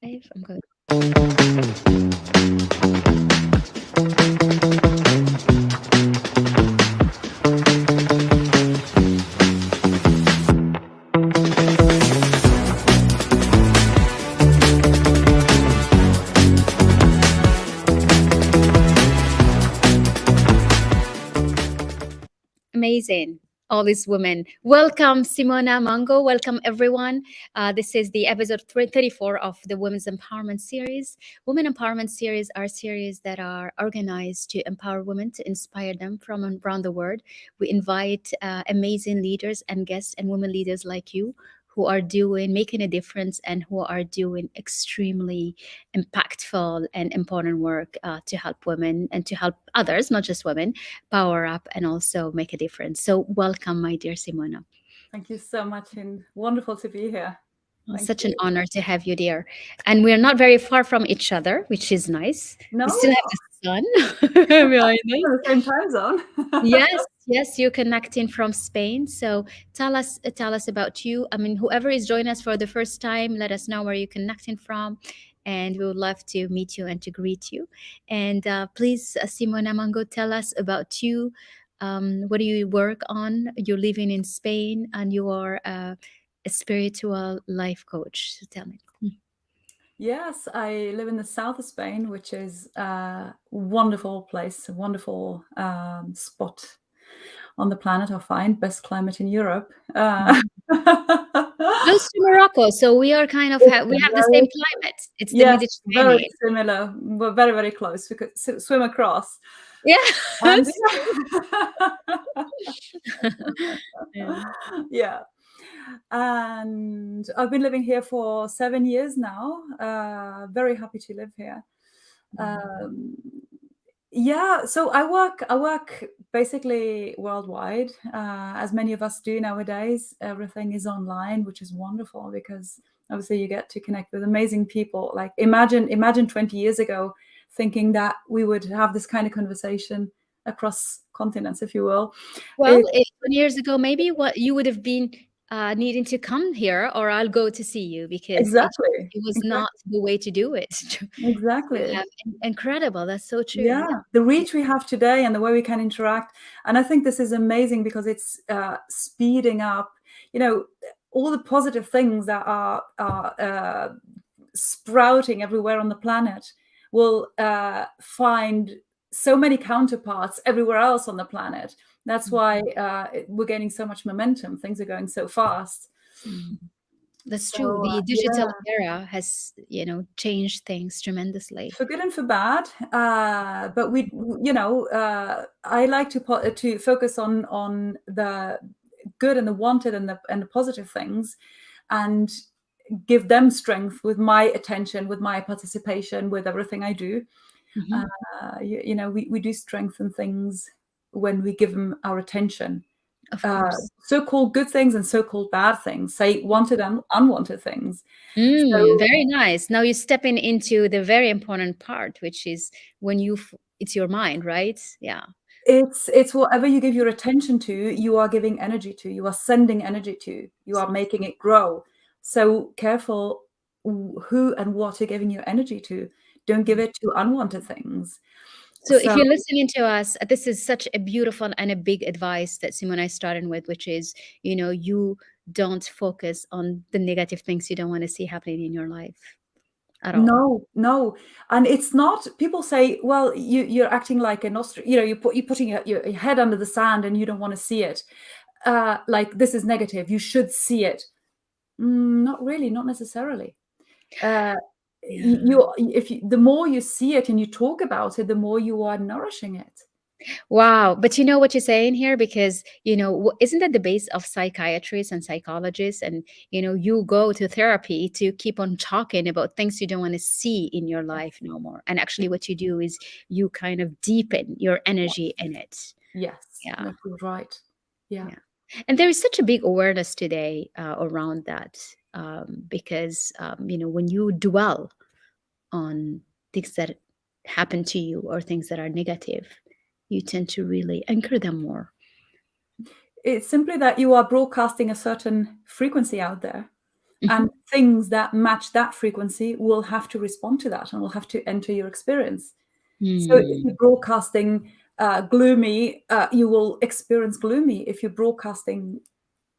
I'm going. Amazing. All these women. Welcome, Simona Mango. Welcome, everyone. This is the episode 34 of the Women's Empowerment Series. Women Empowerment Series are series that are organized to empower women, to inspire them from around the world. We invite amazing leaders and guests and women leaders like you who are making a difference and who are doing extremely impactful and important work to help women and to help others, not just women, power up and also make a difference. So welcome, my dear Simona. Thank you so much, and wonderful to be here. Such an honor to have you there. And we're not very far from each other, which is nice. No, We still have the sun behind us. the same time zone. Yes, you're connecting from Spain. So tell us about you. I mean, whoever is joining us for the first time, let us know where you're connecting from, and we would love to meet you and to greet you. And please, Simona Mango, tell us about you. What do you work on? You're living in Spain, and you are a spiritual life coach. So tell me. Yes, I live in the south of Spain, which is a wonderful place, a wonderful spot on the planet. I find best climate in Europe. Close to Morocco, so we are kind of we have the same climate. It's the yes, Mediterranean. very similar. We're very, very close. We could swim across. Yes. Yeah. And I've been living here for 7 years now. Very happy to live here. Yeah, so I work basically worldwide, as many of us do nowadays. Everything is online, which is wonderful because obviously you get to connect with amazing people. Like imagine 20 years ago thinking that we would have this kind of conversation across continents, if you will. Well, 20 years ago, maybe what you would have been needing to come here, or I'll go to see you, because Exactly. it was not the way to do it. Exactly. Incredible. That's so true. Yeah, the reach we have today and the way we can interact. And I think this is amazing because it's speeding up, all the positive things that are sprouting everywhere on the planet will find so many counterparts everywhere else on the planet. That's why we're gaining so much momentum. Things are going so fast. That's true. The digital era has, changed things tremendously. For good and for bad. But I like to focus on the good and the wanted and the positive things, and give them strength with my attention, with my participation, with everything I do. We do strengthen things when we give them our attention. So-called good things and so-called bad things, say wanted and unwanted things. Very nice. Now you're stepping into the very important part, which is when it's your mind, right? Yeah. It's whatever you give your attention to, you are giving energy to, you are sending energy to, you are making it grow. So careful who and what you're giving your energy to. Don't give it to unwanted things. So if you're listening to us, this is such a beautiful and a big advice that Simona is starting with, which is, you don't focus on the negative things you don't want to see happening in your life at all. No. And it's not, people say, well, you're acting like an ostrich, you're putting your head under the sand and you don't want to see it. Like this is negative, you should see it. Not really, not necessarily. The more you see it and you talk about it, the more you are nourishing it. Wow. But you know what you're saying here? Because, isn't that the base of psychiatrists and psychologists? And, you go to therapy to keep on talking about things you don't want to see in your life no more. And actually what you do is you kind of deepen your energy in it. Yes. Yeah. That's right. Yeah. And there is such a big awareness today around that, because, when you dwell on things that happen to you or things that are negative, you tend to really anchor them more. It's simply that you are broadcasting a certain frequency out there. and things that match that frequency will have to respond to that and will have to enter your experience. So if Mm. you're broadcasting gloomy, you will experience gloomy. If you're broadcasting,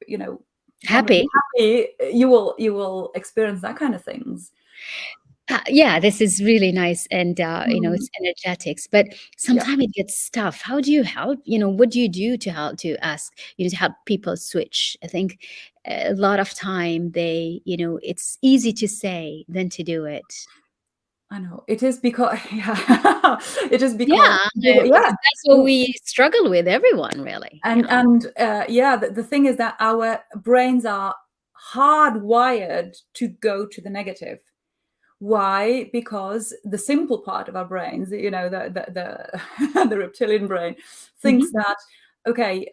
wonderfully Happy. happy, you will experience that kind of things. Yeah, this is really nice, and Mm, it's energetics, but yeah, sometimes it gets tough. How do you help? What do you do to help to help people switch? I think a lot of time it's easy to say than to do it. I know it is because yeah, it is because Yeah, yeah. because that's what we struggle with, everyone, really. And Yeah. yeah, the thing is that our brains are hardwired to go to the negative. Why? Because the simple part of our brains, the the reptilian brain, thinks Mhm. that okay,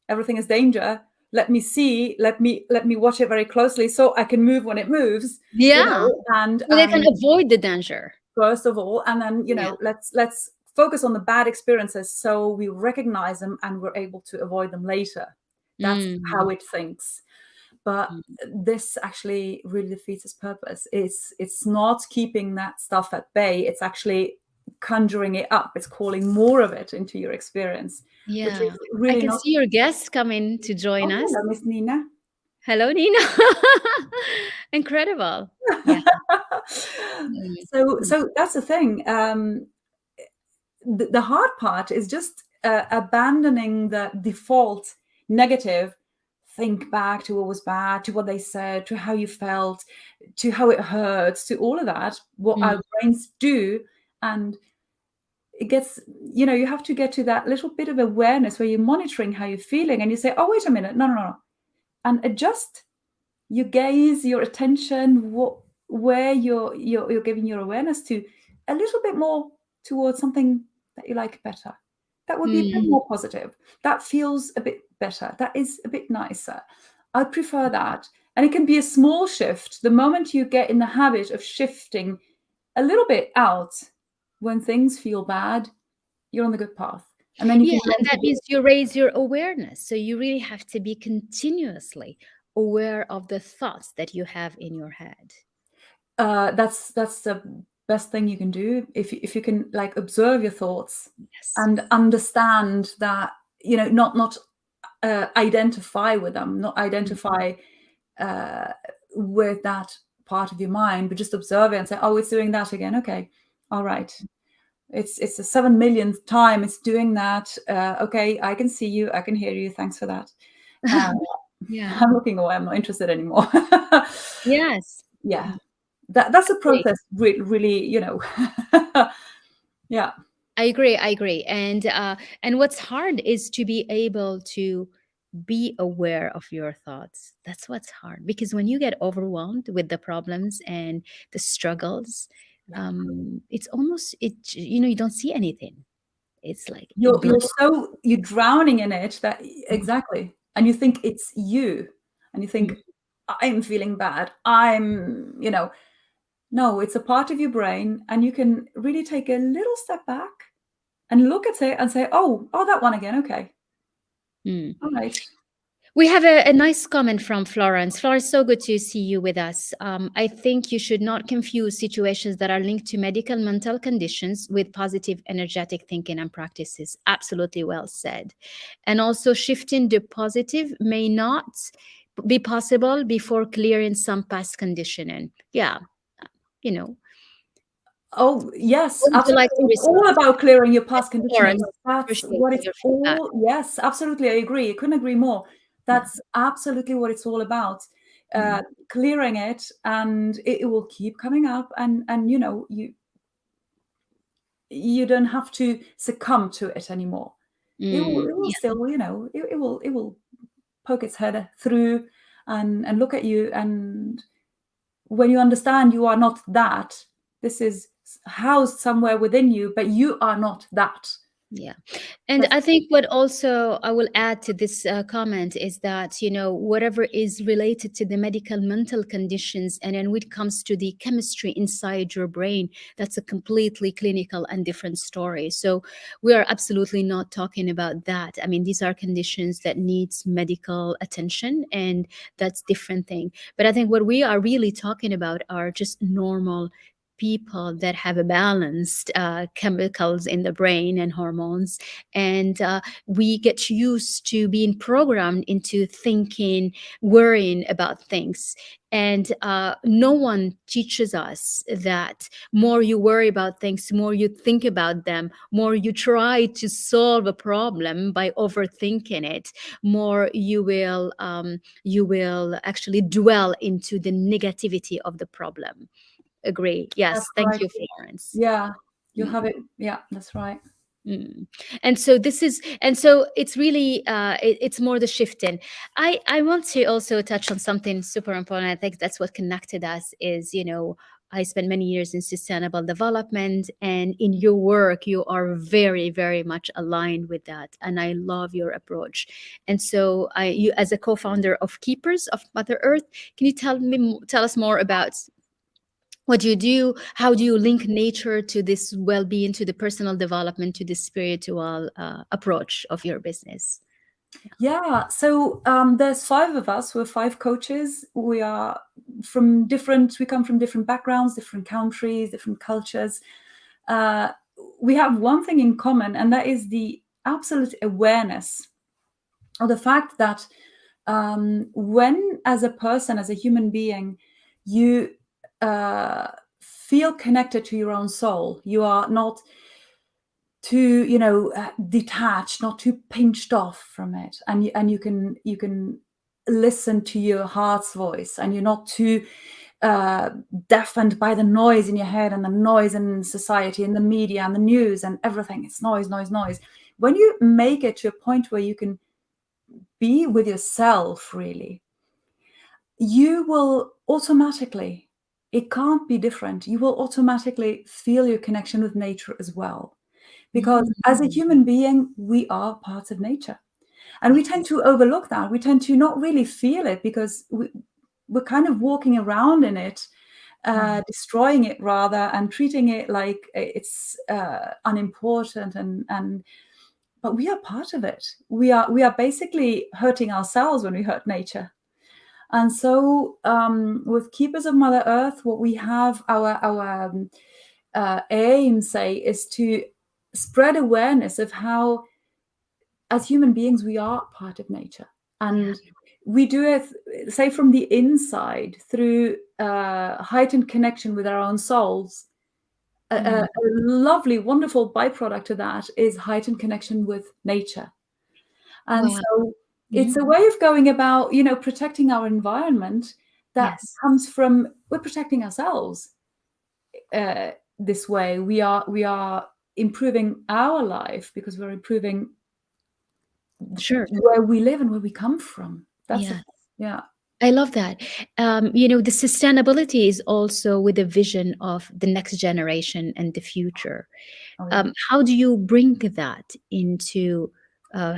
everything is danger. Let me see. Let me watch it very closely so I can move when it moves. Yeah. And So they can avoid the danger. first of all, and then Yeah. let's focus on the bad experiences so we recognize them and we're able to avoid them later. That's how Mm. it thinks. But Mm. this actually really defeats its purpose. It's not keeping that stuff at bay, it's actually conjuring it up, it's calling more of it into your experience, which is Yeah. I really can not. see your guest coming to join Oh, us. hello, Miss Nina. Hello, Nina. Incredible. Yeah. Mm. Mm. So that's the thing. The hard part is just abandoning the default negative. Think back to what was bad, to what they said, to how you felt, to how it hurts, to all of that, what Mm. our brains do. And it gets, you have to get to that little bit of awareness where you're monitoring how you're feeling and you say, oh, wait a minute, no, no, no. And adjust your gaze, your attention, where you're giving your awareness to, a little bit more towards something that you like better. That would be a bit Mm. more positive. That feels a bit better. That is a bit nicer. I prefer that. And it can be a small shift. The moment you get in the habit of shifting a little bit out when things feel bad, you're on the good path. And then you Yeah, can and that means you raise your awareness. So you really have to be continuously aware of the thoughts that you have in your head. that's the best thing you can do, if you can like observe your thoughts Yes. and understand that, not identify with them, not Mm. identify uh, with that part of your mind, but just observe it and say, oh, it's doing that again, okay, all right, it's the 7 millionth time it's doing that, okay, I can see you, I can hear you, thanks for that. uh, Yeah. I'm looking away, I'm not interested anymore. Yes. Yeah, Mm. that's a Great. process, really, yeah. I agree. I agree. And what's hard is to be able to be aware of your thoughts. That's what's hard, because when you get overwhelmed with the problems and the struggles, Yeah, it's almost you don't see anything. It's like you're blind. so you're drowning in it that exactly, and you think it's you, and you think, Mm. I'm feeling bad, I'm, no, it's a part of your brain, and you can really take a little step back and look at it and say, oh, that one again, okay, Mm. all right. We have a nice comment from Florence. Florence, so good to see you with us. I think you should not confuse situations that are linked to medical mental conditions with positive energetic thinking and practices. Absolutely well said. And also, shifting the positive may not be possible before clearing some past conditioning. Yeah, you know. Oh, yes, What would you absolutely. like to It's all respond? about clearing your Yes, past conditioning. Florence, That's what appreciating it's your feedback. all. Yes, absolutely. I agree. I couldn't agree more. Yeah. That's absolutely what it's all about. Mm. Clearing it, and it will keep coming up, and you don't have to succumb to it anymore. Mm. It will Yeah. still, it will poke its head through and look at you, and when you understand you are not that, this is housed somewhere within you, but you are not that. Yeah. And That's I think what also I will add to this comment is that, whatever is related to the medical mental conditions, and then when it comes to the chemistry inside your brain, that's a completely clinical and different story. So we are absolutely not talking about that. I mean, these are conditions that needs medical attention, and that's different thing. But I think what we are really talking about are just normal people that have a balanced chemicals in the brain and hormones, and we get used to being programmed into thinking, worrying about things, and no one teaches us that more you worry about things, more you think about them, more you try to solve a problem by overthinking it, more you will actually dwell into the negativity of the problem. Agree. Yes. Thank right. you, Florence. Yeah, you Mm, have it. Yeah, that's right. mm. And so this is, and so it's really, it's more the shift in. I want to also touch on something super important. I think that's what connected us is, I spent many years in sustainable development, and in your work, you are very, very much aligned with that. And I love your approach. And so, you, as a co-founder of Keepers of Mother Earth, can you tell us more about what do you do? How do you link nature to this well-being, to the personal development, to the spiritual approach of your business? Yeah, so there's five of us. We're five coaches. We are from different. We come from different backgrounds, different countries, different cultures. Uh, we have one thing in common, and that is the absolute awareness of the fact that when, as a person, as a human being, you uh, feel connected to your own soul, you are not too detached, not too pinched off from it, and you can listen to your heart's voice, and you're not too uh, deafened by the noise in your head and the noise in society and the media and the news and everything. It's noise, noise, noise. When you make it to a point where you can be with yourself, really, you will automatically, it can't be different, you will automatically feel your connection with nature as well. Because as a Mm. human being, we are part of nature. And we tend Yes. to overlook that. We tend to not really feel it because we're kind of walking around in it, Mm. destroying it rather, and treating it like it's unimportant. And but we are part of it. We are basically hurting ourselves when we hurt nature. And so, with Keepers of Mother Earth, what we have, our aim, say, is to spread awareness of how, as human beings, we are part of nature, Yeah. and we do it, say, from the inside through heightened connection with our own souls. A Mm. lovely, wonderful byproduct to that is heightened connection with nature. And Wow. so it's Mhm. a way of going about, protecting our environment that Yes. comes from, we're protecting ourselves this way. We are improving our life because we're improving Sure. where we live and where we come from. That's the Yeah. thing. Yeah. I love that. The sustainability is also with a vision of the next generation and the future. Oh, yeah. How do you bring that into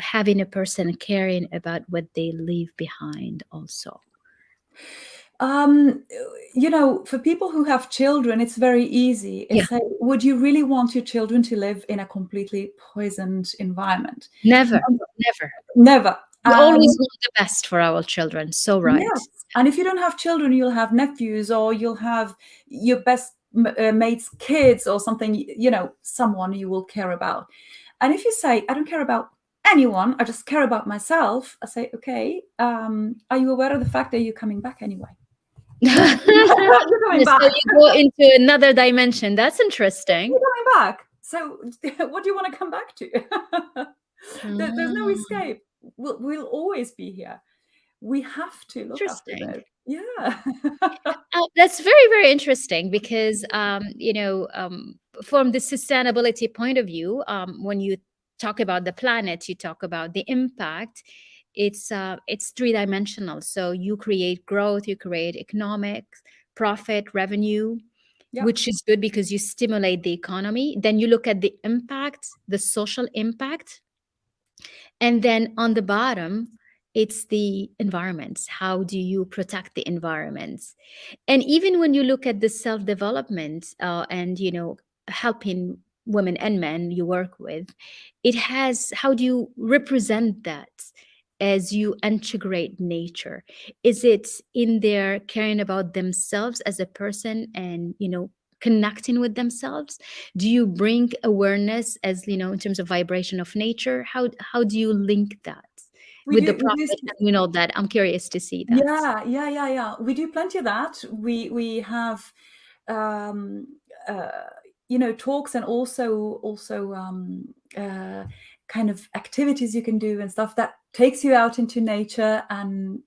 having a person caring about what they leave behind also? Um, for people who have children, it's very easy. Yeah, It's like, would you really want your children to live in a completely poisoned environment? never, And never. never. We always want the best for our children. So right. Yes. And if you don't have children, you'll have nephews, or you'll have your best mate's kids, or something, someone you will care about. And if you say, I don't care about anyone, I just care about myself, I say, okay, are you aware of the fact that you're coming back anyway? You're coming So back. you go into another dimension. That's interesting. You're coming back. So what do you want to come back to? There's no Ah, escape. We'll always be here. We have to look after interesting. this. Yeah. That's very, very interesting because, from the sustainability point of view, when you talk about the planet, you talk about the impact. It's three-dimensional. So you create growth, you create economic profit, revenue, Yep. which is good because you stimulate the economy. Then you look at the impact, the social impact, and then on the bottom, it's the environments. How do you protect the environments? And even when you look at the self development, and helping women and men you work with, it has, how do you represent that as you integrate nature? Is it in their caring about themselves as a person, and connecting with themselves? Do you bring awareness, as in terms of vibration of nature? How do you link that We with the do. We prophet? do. And that I'm curious to see that. Yeah. We do plenty of that. We have, um, uh, talks, and also kind of activities you can do and stuff that takes you out into nature, and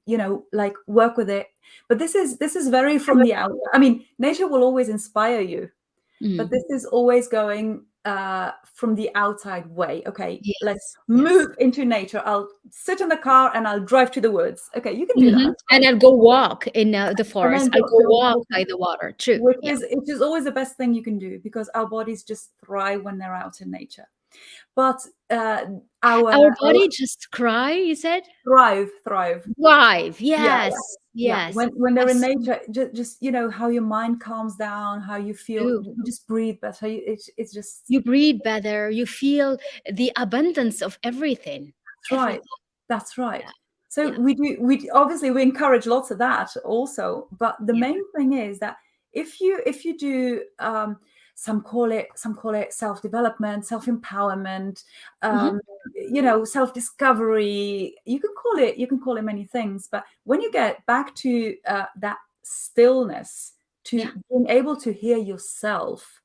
like work with it. But this is very from the out. I mean, nature will always inspire you, but Mm. this is always going from the outside way. Okay, let's Yes, move yes. into nature. I'll sit in the car and I'll drive to the woods. Okay, you can do Hmm. that, And right? I'll go walk in the And forest. then I'll go go walk by walking, the water. True. which Yeah. is it is always the best thing you can do, because our bodies just thrive when they're out in nature. But Our our body just cry, you said? thrive. Thrive. Yeah, Yes. yeah. Yes. When they're in That's nature, just how your mind calms down, how you feel, true. you just breathe better. It's just You breathe better. You feel the abundance of everything. That's right. Everything. That's right. Yeah. So Yeah. we obviously we encourage lots of that also, but the Yeah. main thing is that if you do, some call it self development, self empowerment, Hmm. self discovery. You can call it many things, but when you get back to that stillness, to Yeah. being able to hear yourself,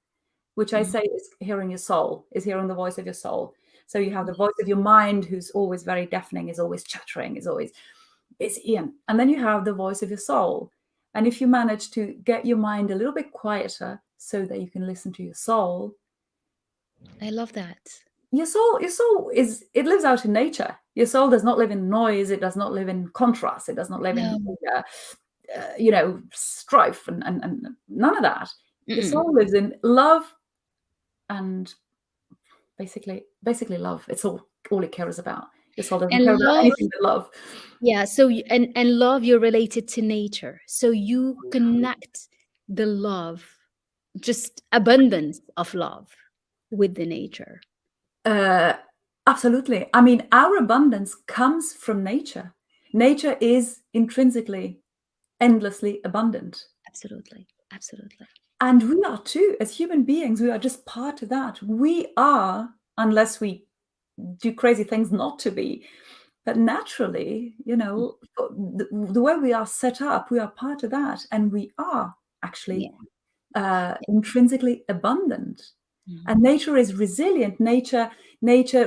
which I Mhm. say is hearing your soul, is hearing the voice of your soul. So you have the voice of Yes. your mind, who's always very deafening, is always chattering, is always busy. And then you have the voice of your soul. And if you manage to get your mind a little bit quieter so that you can listen to your soul, I love that. your soul it lives out in nature. Your soul does not live in noise, it does not live in contrast, it does not live in No. strife, and none of that. Your Mm-mm. soul lives in love, and basically love. It's all it cares about. Your soul doesn't care And about love, anything but love. yeah. So and love, you're related to nature. So you connect the love, just abundance of love with the nature. uh Absolutely. I mean, our abundance comes from nature. Nature is intrinsically endlessly abundant, Absolutely. Absolutely. and we are too. As human beings, we are just part of that. We are, unless we do crazy things not to be, but naturally, the way we are set up, we are part of that, and we are actually Yeah. intrinsically abundant. Mhm. And nature is resilient. Nature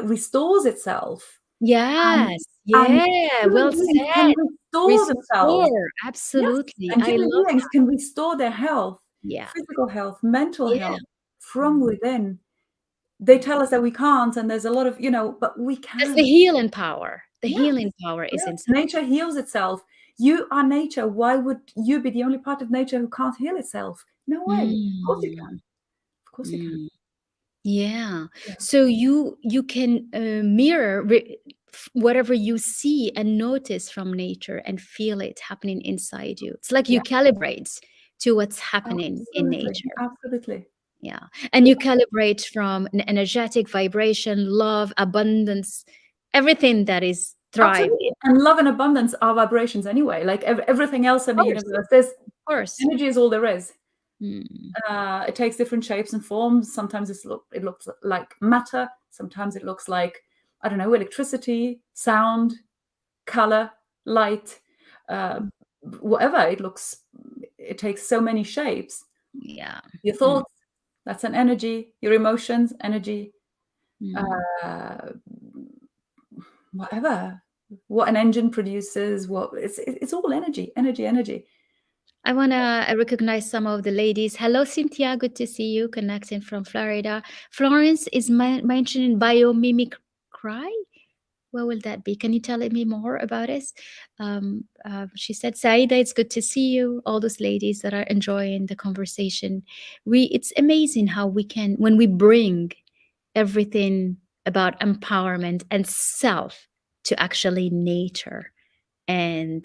restores itself, and Yes. and Yeah. human Well beings can said. restore themselves. Restore. Yes, Absolutely. and I human love beings that. can restore their health, Yeah. physical health, mental Yeah. health, from Mm. within. They tell us that we can't, and there's a lot of, but we That's the can. healing power. The Yes, healing power is yes. inside. Nature heals itself. You are nature. Why would you be the only part of nature who can't heal itself? No way. Of course you can. Mm. Of course you can. Mm. Yeah. Yeah. So you can mirror whatever you see and notice from nature and feel it happening inside you. It's like you Yeah. calibrate to what's happening in Absolutely. nature. Absolutely. Yeah. And you calibrate from an energetic vibration, love, abundance, everything that is thriving. Absolutely. And love and abundance are vibrations anyway. Like everything else in Of the course. universe, there's Of course. energy is all there is. Mm. It takes different shapes and forms. Sometimes it looks like matter. Sometimes it looks like, I don't know, electricity, sound, color, light, uh, whatever. It takes so many shapes. Yeah. Your Mm. thoughts, that's an energy. Your emotions, energy. Mm. Uh, Whatever. What an engine produces, it's all energy, energy, energy. I want to recognize some of the ladies. Hello, Cynthia. Good to see you connecting from Florida. Florence is mentioning biomimic cry. What will that be? Can you tell me more about it? She said, Saida, it's good to see you. All those ladies that are enjoying the conversation. It's amazing how we can, when we bring everything about empowerment and self to actually nature and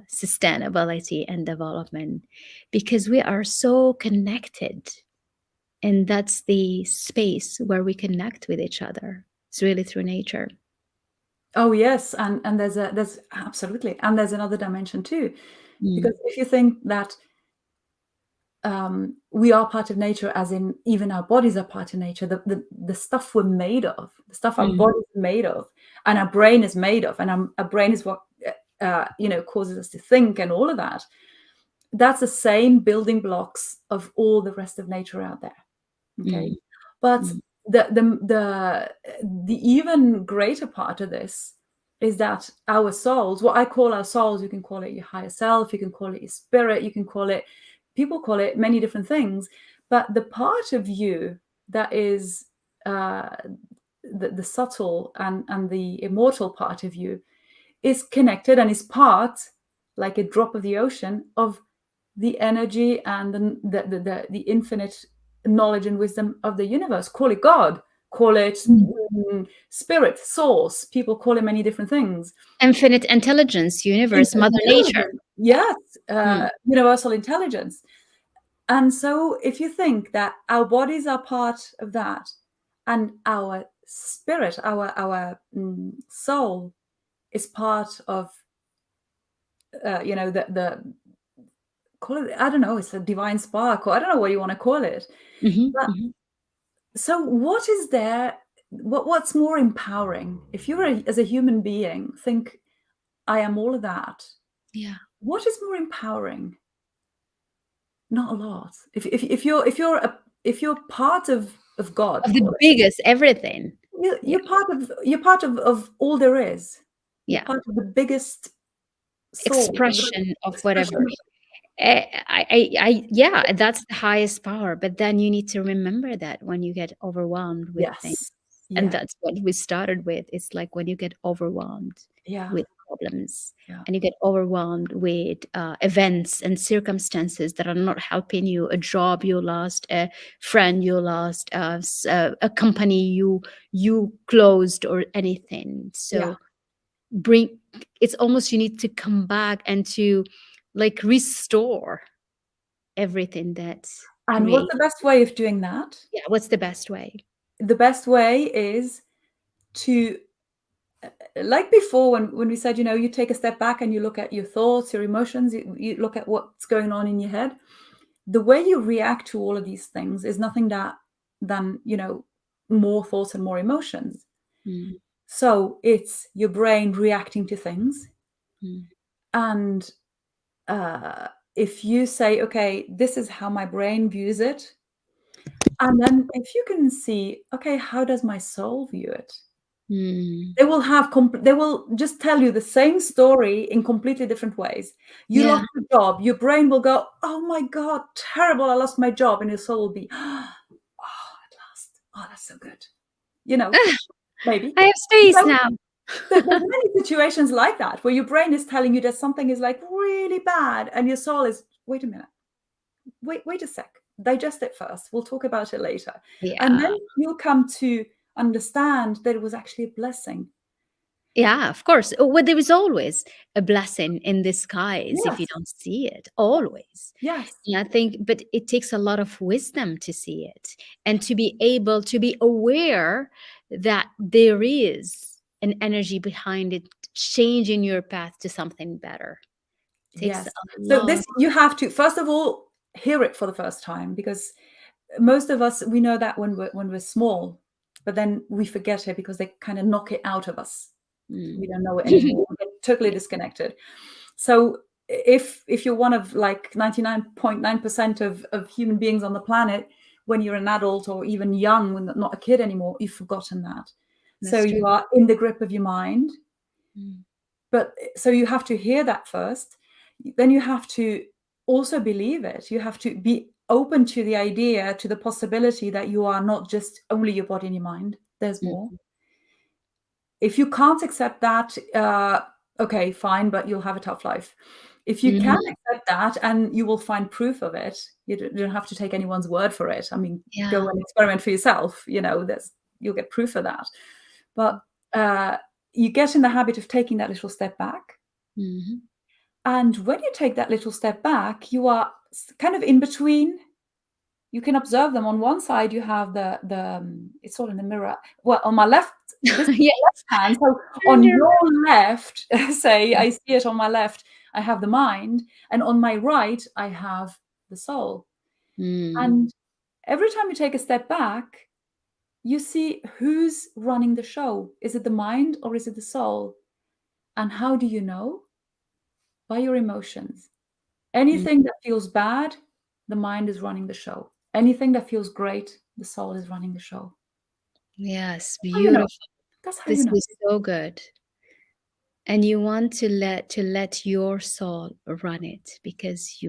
sustainability and development, because we are so connected, and that's the space where we connect with each other. It's really through nature. Oh yes, and there's absolutely, and there's another dimension too, Mm, because if you think that we are part of nature, as in even our bodies are part of nature, the stuff we're made of, the stuff our mm, bodies are made of, and our brain is made of, and our brain is what causes us to think and all of that. That's the same building blocks of all the rest of nature out there. Okay, mm, but mm, the even greater part of this is that our souls, what I call our souls, you can call it your higher self, you can call it your spirit, you can call it, people call it many different things, but the part of you that is uh, the subtle and the immortal part of you is connected and is part, like a drop of the ocean, of the energy and the infinite knowledge and wisdom of the universe. Call it God, call it mm. spirit, source. People call it many different things. Infinite intelligence, universe, Infinite Mother Nature. intelligence, yes, Mm, universal intelligence. And so, if you think that our bodies are part of that, and our spirit, our soul, is part of, the call it, I don't know, it's a divine spark, or I don't know what you want to call it. mhm, But mhm. so what is there, what's more empowering? If you're as a human being, think, I am all of that. Yeah, What is more empowering? Not a lot. If you're part of God, of the call it. biggest everything. Yeah, You're part of all there is. You're yeah. part of the biggest soul of the Expression of whatever. expression. Yeah, that's the highest power. But then you need to remember that when you get overwhelmed with things, Yes. and Yeah. that's what we started with. It's like when you get overwhelmed Yeah. with problems, Yeah. and you get overwhelmed with events and circumstances that are not helping you, a job you lost, a friend you lost, a company you closed, or anything. Yeah. So bring, it's almost you need to come back and to like restore everything that's And what's created. the best way of doing that? Yeah, what's the best way? The best way is to, like before, when we said, you take a step back and you look at your thoughts, your emotions, you look at what's going on in your head. The way you react to all of these things is nothing than more thoughts and more emotions. Mm, So it's your brain reacting to things. mm, And if you say, okay, this is how my brain views it, and then if you can see, okay, how does my soul view it? mm. They will just tell you the same story in completely different ways. You Yeah. lost your job, your brain will go, oh my God, terrible, I lost my job. And your soul will be, oh, at last. Oh, that's so good. Maybe. I have space So now. there's many situations like that where your brain is telling you that something is like really bad, and your soul is, wait a minute, wait a sec, digest it first. We'll talk about it later. And then Yeah. you'll come to understand that it was actually a blessing. Yeah, of course. Well, there is always a blessing in disguise if you Yes. don't see it. Always. Yes. Yeah, I think, but it takes a lot of wisdom to see it and to be able to be aware that there is an energy behind it, changing your path to something better. Takes a Yes. So lot. this, you have to first of all hear it for the first time, because most of us, we know that when we're small, but then we forget it because they kind of knock it out of us. Mm. We don't know it anymore. We get totally Yeah. disconnected. So if you're one of like 99.9% of human beings on the planet, when you're an adult or even young, when not a kid anymore, you've forgotten that. So That's true. you are in the grip of your mind. Mm. But so you have to hear that first. Then you have to also believe it. You have to be open to the idea, to the possibility that you are not just only your body and your mind. There's more. Mm. If you can't accept that, okay, fine, but you'll have a tough life. If you can Mhm. accept that and you will find proof of it, you don't have to take anyone's word for it. I mean, go Yeah. and experiment for yourself. You'll get proof of that. But uh, you get in the habit of taking that little step back. Mhm. And when you take that little step back, you are kind of in between. You can observe them. On one side, you have it's all in the mirror. Well, on my left, this is my Yes. left hand. So Turn on your your left, say I see it on my left, I have the mind, and on my right, I have the soul. Mm. And every time you take a step back, you see who's running the show. Is it the mind or is it the soul? And how do you know? By your emotions. Mm. Anything that feels bad, the mind is running the show. Anything that feels great, the soul is running the show. Yes, How you know? beautiful. That's how you This know. is so good. And you want to let your soul run it because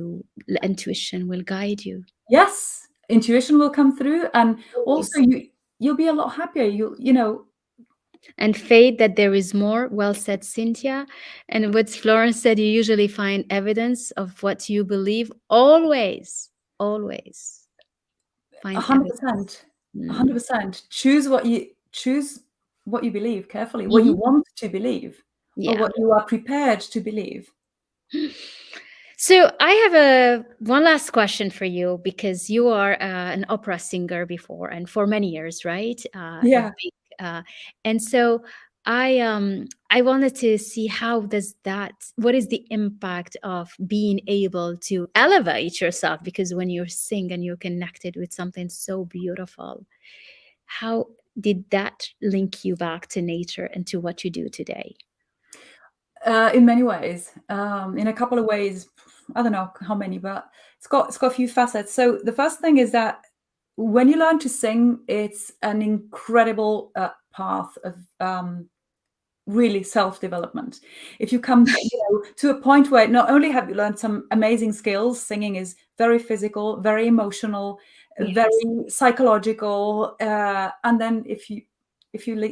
intuition will guide you Yes, intuition will come through, and also always. you'll be a lot happier. You know. And faith that there is more. Well said, Cynthia. And what Florence said, you usually find evidence of what you believe. Always, always find evidence. 100%, Mm. 100%. Choose what you believe carefully, what you Mhm. want to believe, or Yeah. what you are prepared to believe. So I have a one last question for you because you are an opera singer before and for many years, right? A Yeah. big, and so I wanted to see how does that what is the impact of being able to elevate yourself because when you sing and you're connected with something so beautiful, how did that link you back to nature and to what you do today? In many ways, in a couple of ways, I don't know how many, but it's got a few facets. So the first thing is that when you learn to sing, it's an incredible path of really self-development. If you come to a point where not only have you learned some amazing skills, singing is very physical, very emotional, Yes. very psychological, and then if you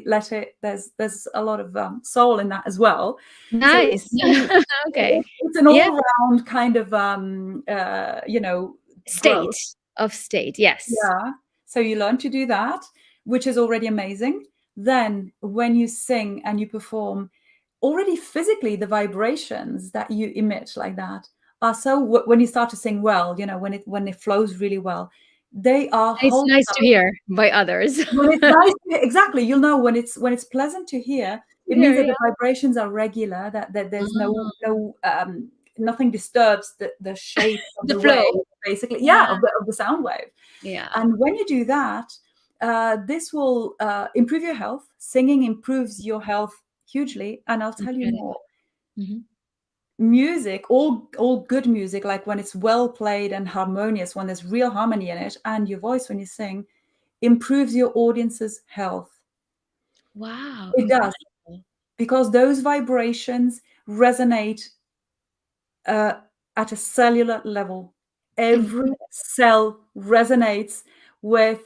let it, there's a lot of soul in that as well. So Nice. Okay. it's an Yeah. all-round kind of State growth. of state, yes. Yeah. So you learn to do that, which is already amazing. Then when you sing and you perform, already physically the vibrations that you emit like that are so when you start to sing well, when it flows really well, they are It's wholesome. nice to hear by others. When it's nice exactly, you'll know when it's pleasant to hear, it means Here, that yeah. the vibrations are regular, that there's Ah, no nothing disturbs the shape of the the flow. wave, basically, yeah, Yeah, of the sound wave. yeah, And when you do that, this will improve your health. Singing improves your health hugely. And I'll tell you incredible. more. Mhm. Music, all good music, like when it's well played and harmonious, when there's real harmony in it, and your voice when you sing, improves your audience's health. Wow, It does, incredible. because those vibrations resonate uh, at a cellular level. Every Incredible. cell resonates with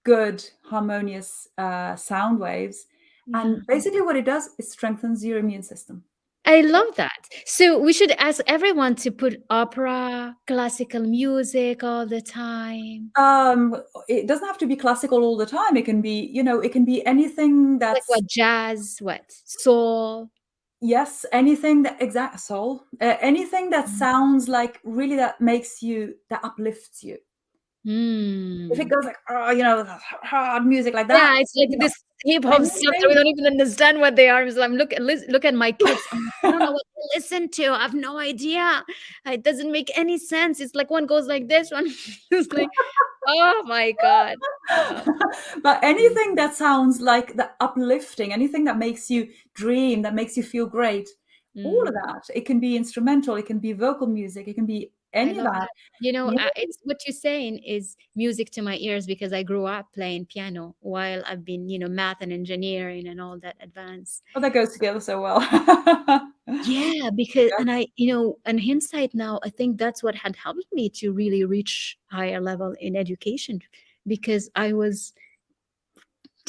good, harmonious sound waves. Yeah. And basically, what it does, it strengthens your immune system. I love that. So we should ask everyone to put opera, classical music all the time. It doesn't have to be classical all the time. It can be anything Like that's, what, jazz, what, soul? yes, anything that exact soul, anything that Mm. sounds like really that uplifts you. If it Hmm. goes like, hard music like that, Yeah, it's like this hip hop stuff that we anything. don't even understand what they are. It's like, look at my kids. I'm like, I don't know what to listen to. I have no idea. It doesn't make any sense. It's like one goes like this, one is like, oh my God. Wow. But Mm, anything that sounds like the uplifting, anything that makes you dream, that makes you feel great, all of mm. that. It can be instrumental, it can be vocal music, it can be I any of love that. that. You know, Yeah. it's what you're saying is music to my ears because I grew up playing piano while I've been, math and engineering and all that advanced. Oh, that goes together so well. Yeah, because Yeah. and in hindsight now, I think that's what had helped me to really reach higher level in education because I was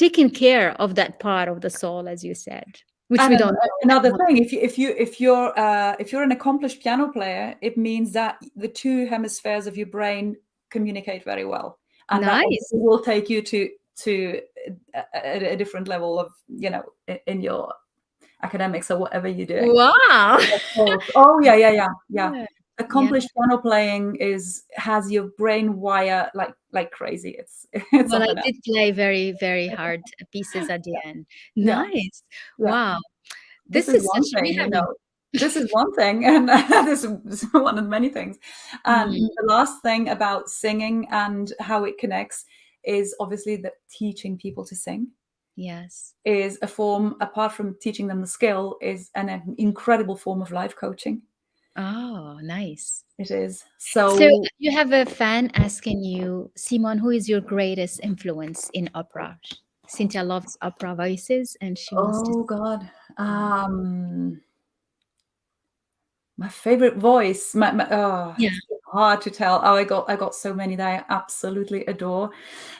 taking care of that part of the soul, as you said, which And we don't know that another much. thing, if you're an accomplished piano player, it means that the two hemispheres of your brain communicate very well, and that Nice. obviously will take you to a different level of, in your academics or whatever you're doing. Wow. Of course. Oh yeah, yeah, yeah, yeah. Yeah. Yeah. Accomplished piano playing has your brain wire like crazy. It's Well, I something else. did play very, very hard pieces at the end. Yeah, Nice. yeah. Wow. This This is is one such we thing, haven't. this is one thing, and this is one of many things. And Mm, the last thing about singing and how it connects is obviously that teaching people to sing yes. is a form, apart from teaching them the skill, is an incredible form of life coaching. Oh, nice. It is. So So, you have a fan asking you, Simon, who is your greatest influence in opera? Cynthia loves opera voices and she wants to. oh God, Mm. my favorite voice. Yeah, It's hard to tell. Oh, I got so many that I absolutely adore.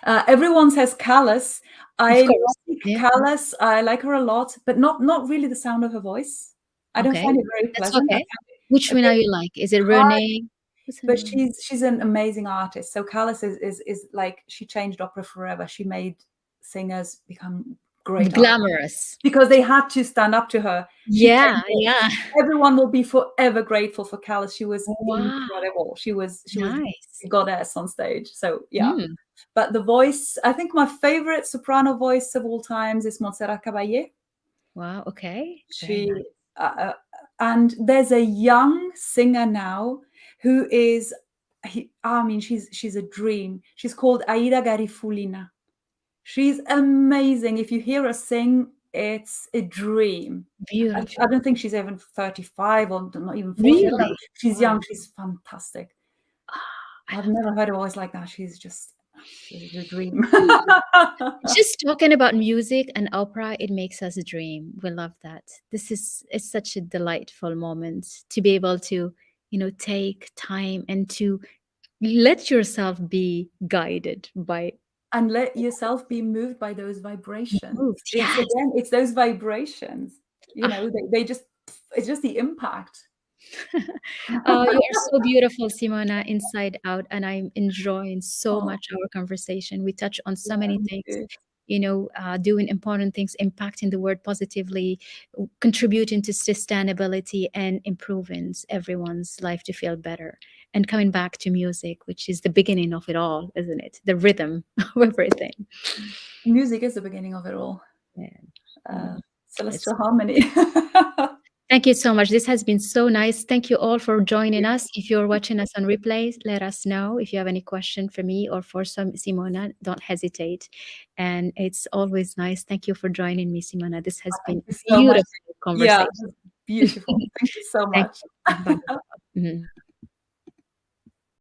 Everyone says Callis. of I course. like Yeah. Callis. I like her a lot, but not really the sound of her voice. I don't Okay. find it very That's pleasant. I okay. find Which it a one are bit you like? Is it hard, Renee? What's her but name? she's an amazing artist. So Callis is like, she changed opera forever. She made singers become great artists Glamorous. because they had to stand up to her. She Yeah, changed it. yeah. Everyone will be forever grateful for Callis. She was Wow. incredible. She was Nice. a goddess on stage. So yeah. Mm. But the voice, I think my favorite soprano voice of all times is Montserrat Caballé. Wow. Okay. Very She nice. and there's a young singer now who is, I mean, she's a dream. She's called Aida Garifulina. She's amazing. If you hear her sing, it's a dream. I Beautiful. don't think she's even 35 or not even 40. I don't know. Really? She's Wow. young. She's fantastic. I I've love never that. heard a voice like that. She's a dream. Just talking about music and opera, it makes us dream. We love that. This is it's such a delightful moment to be able to, take time and to let yourself be guided by And let yourself be moved by those vibrations. moved. It's Yes. again, it's those vibrations. Ah, They just, it's just the impact. you are so beautiful, Simona, inside out, and I'm enjoying so Oh, much our conversation. We touch on so yeah, many me things, too. doing important things, impacting the world positively, contributing to sustainability, and improving everyone's life to feel better. And coming back to music, which is the beginning of it all, isn't it? The rhythm of everything. Music is the beginning of it all. Yeah. Uh, Mm. It's celestial harmony. Thank you so much. This has been so nice. Thank you all for joining us. If you're watching us on replays, let us know. If you have any question for me or for Simona, don't hesitate. And it's always nice. Thank you for joining me, Simona. This has Thank been you so much. beautiful Yeah, it conversation. was beautiful. Thank you so Thank much. you. Bye. Mhm.